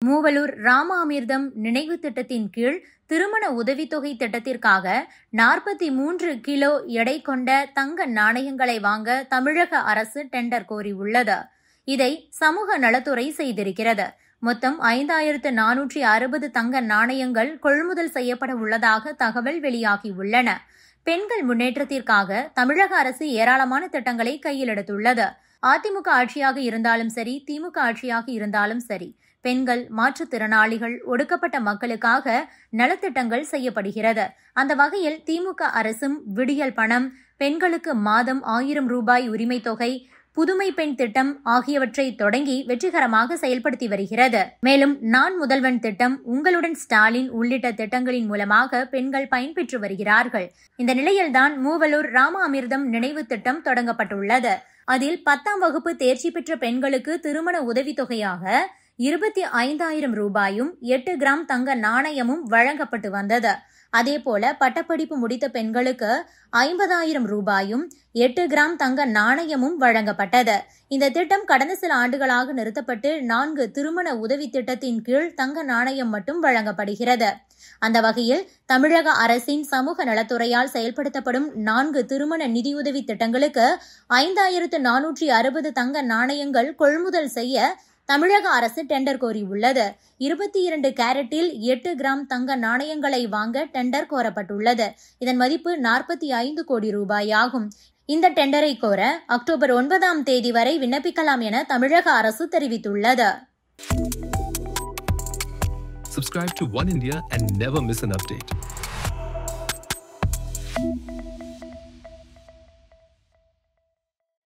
மூவலூர் ராமாமிர்தம் நினைவு திட்டத்தின் கீழ் திருமண உதவித்தொகை திட்டத்திற்காக 43 கிலோ எடை கொண்ட தங்க நாணயங்களை வாங்க தமிழக அரசு டெண்டர் கோரியுள்ளது. இதை சமூக நலத்துறை செய்திருக்கிறது. மொத்தம் 5460 தங்க நாணயங்கள் கொள்முதல் செய்யப்பட உள்ளதாக தகவல் வெளியாகியுள்ளன. பெண்கள் முன்னேற்றத்திற்காக தமிழக அரசு ஏராளமான திட்டங்களை கையில் எடுத்துள்ளது. அதிமுக ஆட்சியாக இருந்தாலும் சரி, திமுக ஆட்சியாக இருந்தாலும் சரி, பெண்கள், மாற்றுத்திறனாளிகள், ஒடுக்கப்பட்ட மக்களுக்காக நலத்திட்டங்கள் செய்யப்படுகிறது. அந்த வகையில் திமுக அரசும் விடியல் பணம், பெண்களுக்கு மாதம் 1000 ரூபாய் உரிமை தொகை, புதுமை பெண் திட்டம் ஆகியவற்றை தொடங்கி வெற்றிகரமாக செயல்படுத்தி வருகிறது. மேலும் நான் முதல்வன் திட்டம், உங்களுடன் ஸ்டாலின் உள்ளிட்ட திட்டங்களின் மூலமாக பெண்கள் பயன்பெற்று வருகிறார்கள். இந்த நிலையில்தான் மூவலூர் ராமாமிர்தம் நினைவு திட்டம் தொடங்கப்பட்டுள்ளது. அதில் 10ஆம் வகுப்பு தேர்ச்சி பெற்ற பெண்களுக்கு திருமண உதவித்தொகையாக 25,000 ரூபாயும் 8 கிராம் தங்க நாணயமும் வழங்கப்பட்டு வந்தது. அதேபோல பட்டப்படிப்பு முடித்த பெண்களுக்கு 50,000 ரூபாயும் 8 கிராம் தங்க நாணயமும் வழங்கப்பட்டது. இந்த திட்டம் கடந்த சில ஆண்டுகளாக நிறுத்தப்பட்டு 4 திருமண உதவி திட்டத்தின் கீழ் தங்க நாணயம் மட்டும் வழங்கப்படுகிறது. அந்த வகையில் தமிழக அரசின் சமூக நலத்துறையால் செயல்படுத்தப்படும் 4 திருமண நிதியுதவி திட்டங்களுக்கு 5460 தங்க நாணயங்கள் கொள்முதல் செய்ய தமிழக அரசு டெண்டர் கோரியுள்ளது. 22 கேரட்டில் 8 கிராம் தங்க நாணயங்களை வாங்க டெண்டர் கோரப்பட்டுள்ளது. இதன் மதிப்பு 45 கோடி ரூபாய் ஆகும். இந்த டெண்டரை கோர அக்டோபர் 9ஆம் தேதி வரை விண்ணப்பிக்கலாம் என தமிழக அரசு தெரிவித்துள்ளது. Subscribe to One India and never miss an update.